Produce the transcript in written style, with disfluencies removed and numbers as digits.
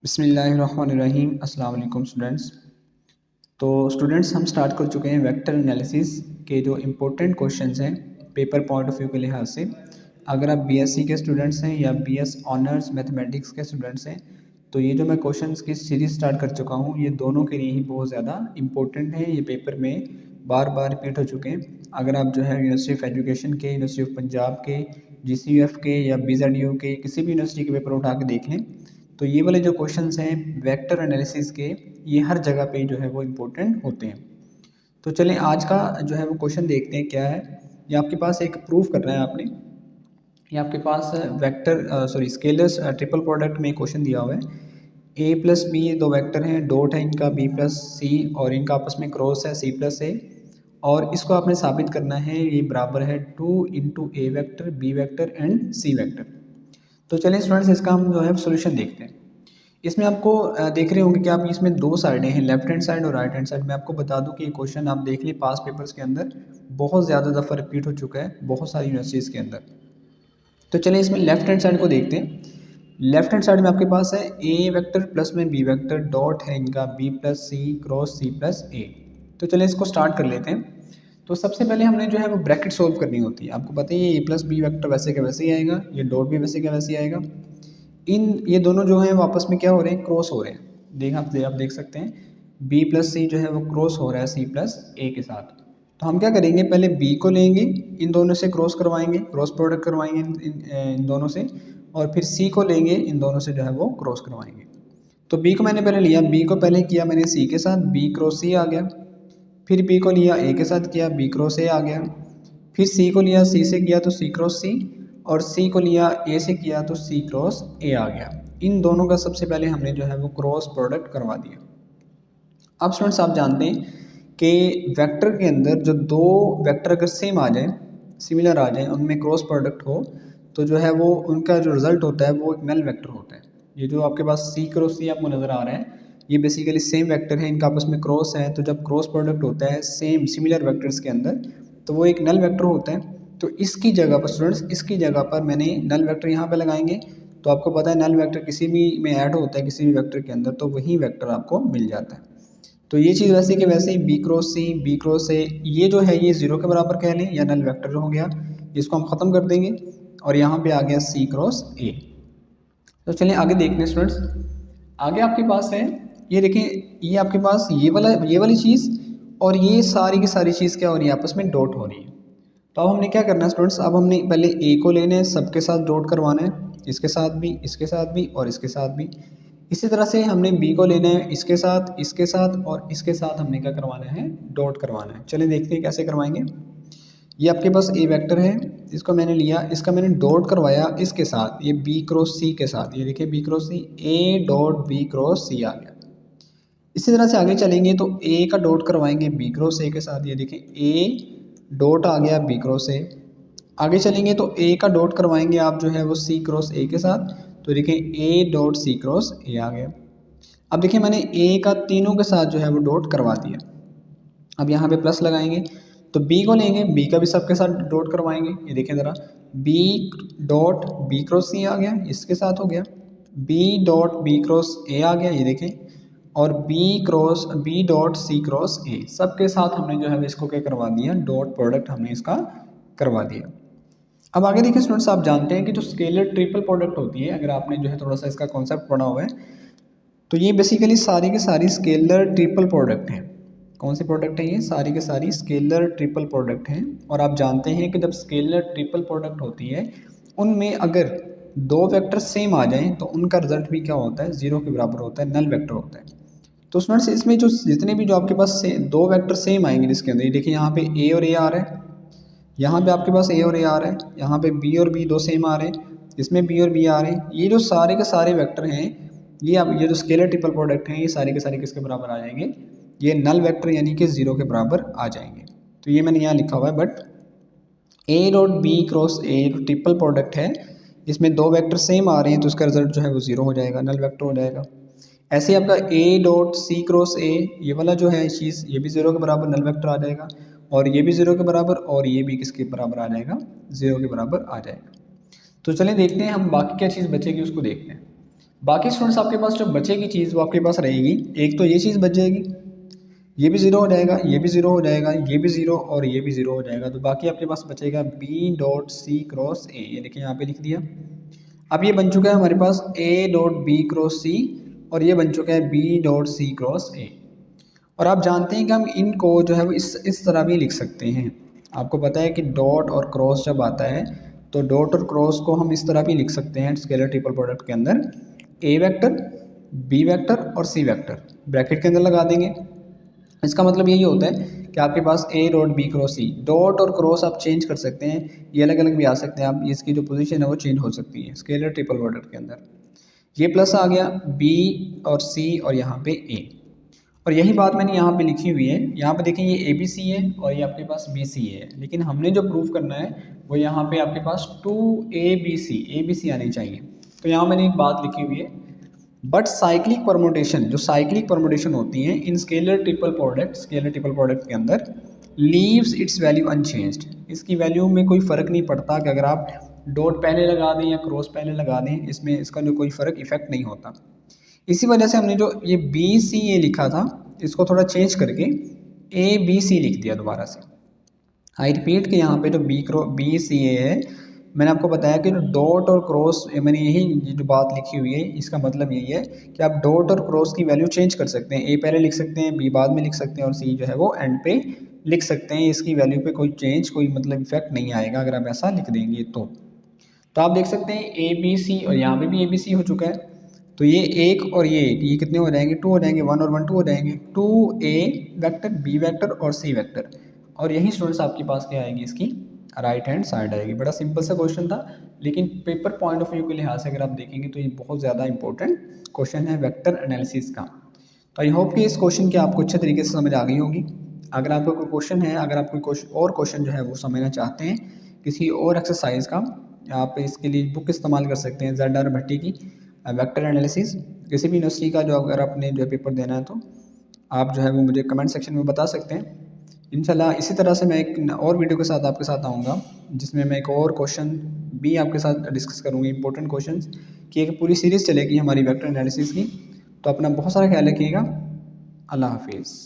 बिस्मिल्लाहिर्रहमानिर्रहीम। अस्सलाम वालेकुम स्टूडेंट्स। तो स्टूडेंट्स हम स्टार्ट कर चुके हैं वेक्टर एनालिसिस के जो इम्पोर्टेंट क्वेश्चंस हैं पेपर पॉइंट ऑफ व्यू के लिहाज से। अगर आप बीएससी के स्टूडेंट्स हैं या बीएस ऑनर्स मैथमेटिक्स के स्टूडेंट्स हैं तो ये जो मैं क्वेश्चंस की सीरीज़ स्टार्ट कर चुका हूँ ये दोनों के लिए ही बहुत ज़्यादा इम्पोर्टेंट है। ये पेपर में बार बार रिपीट हो चुके हैं। अगर आप जो है यूनिवर्सिटी ऑफ एजुकेशन के, यूनिवर्सिटी ऑफ पंजाब के, जीसीयूएफ के या बीजेडयू के किसी भी यूनिवर्सिटी के पेपर उठा के देख लें तो ये वाले जो क्वेश्चंस हैं वेक्टर एनालिसिस के ये हर जगह पे जो है वो इम्पोर्टेंट होते हैं। तो चलें आज का जो है वो क्वेश्चन देखते हैं क्या है। ये आपके पास एक प्रूफ करना है आपने। ये आपके पास वेक्टर स्केलर्स ट्रिपल प्रोडक्ट में क्वेश्चन दिया हुआ है। ए प्लस बी दो वेक्टर हैं, डॉट है इनका बी प्लस सी और इनका आपस में क्रॉस है सी प्लस ए और इसको आपने साबित करना है ये बराबर है 2 into a vector b vector and c vector. तो चलिए स्टूडेंट्स इसका हम जो है सोल्यूशन देखते हैं। इसमें आपको देख रहे होंगे कि आप इसमें दो साइडें हैं, लेफ्ट हैंड साइड और राइट हैंड साइड। मैं आपको बता दूं कि ये क्वेश्चन आप देख लीजिए पास पेपर्स के अंदर बहुत ज़्यादा दफ़ा रिपीट हो चुका है बहुत सारी यूनिवर्सिटीज़ के अंदर। तो चलिए इसमें लेफ्ट हैंड साइड को देखते हैं। लेफ्ट हैंड साइड में आपके पास है ए वेक्टर प्लस में बी वेक्टर डॉट है इनका बी प्लस सी क्रॉस सी प्लस ए। तो चलिए इसको स्टार्ट कर लेते हैं। तो सबसे पहले हमने जो है वो ब्रैकेट सोल्व करनी होती है। आपको पता है ये ए प्लस बी वेक्टर वैसे का वैसे ही आएगा, ये डॉट भी वैसे का वैसे ही आएगा। ये दोनों जो हैं वो आपस में क्या हो रहे हैं, क्रॉस हो रहे हैं। आप देख सकते हैं बी प्लस सी जो है वो क्रॉस हो रहा है सी प्लस ए के साथ। तो हम क्या करेंगे, पहले बी को लेंगे, इन दोनों से क्रॉस करवाएंगे, क्रॉस प्रोडक्ट करवाएंगे इन दोनों से, और फिर सी को लेंगे, इन दोनों से जो है वो क्रॉस करवाएंगे। तो बी को मैंने पहले लिया, बी को पहले किया मैंने सी के साथ, बी क्रॉस सी आ गया। फिर बी को लिया ए के साथ किया, बी क्रॉस ए आ गया। फिर सी को लिया, सी से किया तो सी क्रॉस सी, और सी को लिया ए से किया तो सी क्रॉस ए आ गया। इन दोनों का सबसे पहले हमने जो है वो क्रॉस प्रोडक्ट करवा दिया। अब स्टूडेंट्स आप जानते हैं कि वेक्टर के अंदर जो दो वेक्टर अगर सेम आ जाए, सिमिलर आ जाए, उनमें क्रॉस प्रोडक्ट हो तो जो है वो उनका जो रिजल्ट होता है वो एक नल वेक्टर होता है। ये जो आपके पास सी क्रॉस सी आपको नज़र आ रहा है ये बेसिकली सेम वेक्टर है, इनका आपस में क्रॉस है। तो जब क्रॉस प्रोडक्ट होता है सेम सिमिलर वेक्टर्स के अंदर तो वो एक नल वेक्टर होता है। तो इसकी जगह पर स्टूडेंट्स, इसकी जगह पर मैंने नल वेक्टर यहाँ पे लगाएंगे। तो आपको पता है नल वेक्टर किसी भी में ऐड होता है किसी भी वेक्टर के अंदर तो वही वेक्टर आपको मिल जाता है। तो ये चीज़ वैसे कि वैसे ही बी क्रॉस ए ये जो है ये ज़ीरो के बराबर कह लें या नल वेक्टर हो गया, इसको हम ख़त्म कर देंगे और यहाँ पे आ गया सी क्रॉस ए। तो चलिए आगे देखते हैं स्टूडेंट्स। आगे आपके पास है, ये देखें, ये आपके पास ये वाली चीज़ और ये सारी की सारी चीज़ क्या हो रही है, आपस में डॉट हो रही है। तो अब हमने क्या करना है स्टूडेंट्स, अब हमने पहले ए को लेना है, सबके साथ डॉट करवाना है, इसके साथ भी, इसके साथ भी और इसके साथ भी। इसी तरह से हमने बी को लेना है, इसके साथ और इसके साथ हमने क्या करवाना है, डॉट करवाना है। चलिए देखते हैं कैसे करवाएंगे। ये आपके पास ए वेक्टर है, इसको मैंने लिया, इसका मैंने डॉट करवाया इसके साथ, ये बी क्रॉस सी के साथ, ये देखिए B cross C, A dot B cross C आ गया। इसी तरह से आगे चलेंगे तो ए का डॉट करवाएंगे बी क्रॉस ए के साथ, ये देखें ए डॉट आ गया बी क्रॉस ए। आगे चलेंगे तो ए का डॉट करवाएंगे आप जो है वो सी क्रॉस ए के साथ, तो देखें ए डॉट सी क्रॉस ए आ गया। अब देखिए मैंने ए का तीनों के साथ जो है वो डॉट करवा दिया। अब यहाँ पे प्लस लगाएंगे तो बी को लेंगे, बी का भी सबके साथ डॉट करवाएंगे, ये देखें ज़रा B dot B cross C आ गया, इसके साथ हो गया, B dot B cross A आ गया, ये देखें, और B dot C cross A सबके साथ हमने जो है इसको क्या करवा दिया, डॉट प्रोडक्ट हमने इसका करवा दिया। अब आगे देखिए स्टूडेंट्स, आप जानते हैं कि जो स्केलर ट्रिपल प्रोडक्ट होती है, अगर आपने जो है थोड़ा सा इसका कॉन्सेप्ट पढ़ा हुआ है तो ये बेसिकली सारी की सारी स्केलर ट्रिपल प्रोडक्ट हैं। कौन से प्रोडक्ट हैं ये, सारी के सारी स्केलर ट्रिपल प्रोडक्ट हैं। और आप जानते हैं कि जब स्केलर ट्रिपल प्रोडक्ट होती है उनमें अगर दो वेक्टर सेम आ जाएं तो उनका रिजल्ट भी क्या होता है, ज़ीरो के बराबर होता है, नल वेक्टर होता है। तो स्टूडेंट्स इसमें जो जितने भी जो आपके पास दो वेक्टर सेम आएंगे जिसके अंदर, ये देखिए यहाँ पे ए और ए आ रहा है, यहाँ पे आपके पास ए और ए आ रहा है, यहाँ पे बी और बी दो सेम आ रहे हैं, इसमें बी और बी आ रहे हैं। ये जो सारे के सारे वेक्टर हैं ये जो स्केलर ट्रिपल प्रोडक्ट हैं ये सारे के सारे किसके बराबर आ जाएंगे, ये नल वेक्टर यानी कि ज़ीरो के बराबर आ जाएंगे। तो ये मैंने यहाँ लिखा हुआ है, but a dot B cross a जो ट्रिपल प्रोडक्ट है इसमें दो वेक्टर सेम आ रहे हैं तो उसका रिजल्ट जो है वो ज़ीरो हो जाएगा, नल वेक्टर हो जाएगा। ऐसे ही आपका ए डॉट सी क्रॉस ए ये वाला जो है चीज़ ये भी ज़ीरो के बराबर नल वेक्टर आ जाएगा, और ये भी ज़ीरो के बराबर, और ये भी किसके बराबर आ जाएगा, ज़ीरो के बराबर आ जाएगा। तो चलें देखते हैं हम बाकी क्या चीज़ बचेगी उसको देखते हैं। बाकी स्टूडेंट्स आपके पास जो बचेगी चीज़ वो आपके पास रहेगी, एक तो ये चीज़ बच जाएगी, ये भी ज़ीरो हो जाएगा, ये भी ज़ीरो हो जाएगा, ये भी ज़ीरो और ये भी ज़ीरो हो जाएगा। तो बाकी आपके पास बचेगा b dot C cross a, ये देखिए यहाँ पे लिख दिया। अब ये बन चुका है हमारे पास ए डॉट बी क्रॉस सी और ये बन चुका है b dot C cross a. और आप जानते हैं कि हम इनको जो है वो इस तरह भी लिख सकते हैं। आपको पता है कि डॉट और क्रॉस जब आता है तो डॉट और क्रॉस को हम इस तरह भी लिख सकते हैं स्केलर ट्रिपल प्रोडक्ट के अंदर, ए वेक्टर, बी वेक्टर और सी वेक्टर ब्रैकेट के अंदर लगा देंगे। इसका मतलब यही होता है कि आपके पास ए dot B cross C, dot और क्रॉस आप चेंज कर सकते हैं, ये अलग अलग भी आ सकते हैं, आप इसकी जो पोजीशन है वो चेंज हो सकती है स्केलर ट्रिपल प्रोडक्ट के अंदर। ये प्लस आ गया बी और सी और यहाँ पे ए, और यही बात मैंने यहाँ पे लिखी हुई है। यहाँ पे देखें ये ए बी सी है और ये आपके पास बी सी है, लेकिन हमने जो प्रूफ करना है वो यहाँ पे आपके पास टू ए बी सी आनी चाहिए। तो यहाँ मैंने एक बात लिखी हुई है, बट साइक्लिक परमुटेशन, जो साइक्लिक परमुटेशन होती हैं इन स्केलर ट्रिपल प्रोडक्ट के अंदर लीव्स इट्स वैल्यू अनचेंज्ड, इसकी वैल्यू में कोई फ़र्क नहीं पड़ता कि अगर आप डॉट पहले लगा दें या क्रॉस पहले लगा दें, इसमें इसका जो कोई फ़र्क इफेक्ट नहीं होता। इसी वजह से हमने जो ये बी सी ए लिखा था इसको थोड़ा चेंज करके ए बी सी लिख दिया दोबारा से। आई रिपीट कि यहाँ पे जो बी सी ए है, मैंने आपको बताया कि जो डॉट और क्रॉस, मैंने यही जो बात लिखी हुई है इसका मतलब यही है कि आप डॉट और क्रॉस की वैल्यू चेंज कर सकते हैं, ए पहले लिख सकते हैं, बी बाद में लिख सकते हैं और सी जो है वो एंड पे लिख सकते हैं। इसकी वैल्यू पे कोई चेंज, कोई मतलब इफेक्ट नहीं आएगा अगर आप ऐसा लिख देंगे तो आप देख सकते हैं ए बी सी और यहाँ पे भी ए बी सी हो चुका है। तो ये एक और ये कितने हो जाएंगे, टू हो जाएंगे, वन और वन टू हो जाएंगे, two a vector b vector और सी वेक्टर, और यही स्टूडेंट्स आपके पास क्या आएगी, इसकी राइट हैंड साइड आएगी। बड़ा सिंपल सा क्वेश्चन था, लेकिन पेपर पॉइंट ऑफ व्यू के लिहाज से अगर आप देखेंगे तो ये बहुत ज़्यादा इंपॉर्टेंट क्वेश्चन है वेक्टर एनालिसिस का। तो आई होप कि इस क्वेश्चन की आपको अच्छे तरीके से समझ आ गई होगी। अगर आपका कोई क्वेश्चन है, अगर आप कोई और क्वेश्चन जो है वो समझना चाहते हैं किसी और एक्सरसाइज का, आप इसके लिए बुक इस्तेमाल कर सकते हैं ZR भट्टी की वेक्टर एनालिसिस। किसी भी यूनिवर्सिटी का जो अगर आपने जो है पेपर देना है तो आप जो है वो मुझे कमेंट सेक्शन में बता सकते हैं। इंशाल्लाह इसी तरह से मैं एक और वीडियो के साथ आपके साथ आऊँगा जिसमें मैं एक और क्वेश्चन भी आपके साथ डिस्कस करूँगी, इंपॉर्टेंट क्वेश्चंस की एक पूरी सीरीज़ चलेगी हमारी वेक्टर एनालिसिस की। तो अपना बहुत सारा ख्याल रखिएगा। अल्लाह हाफिज़।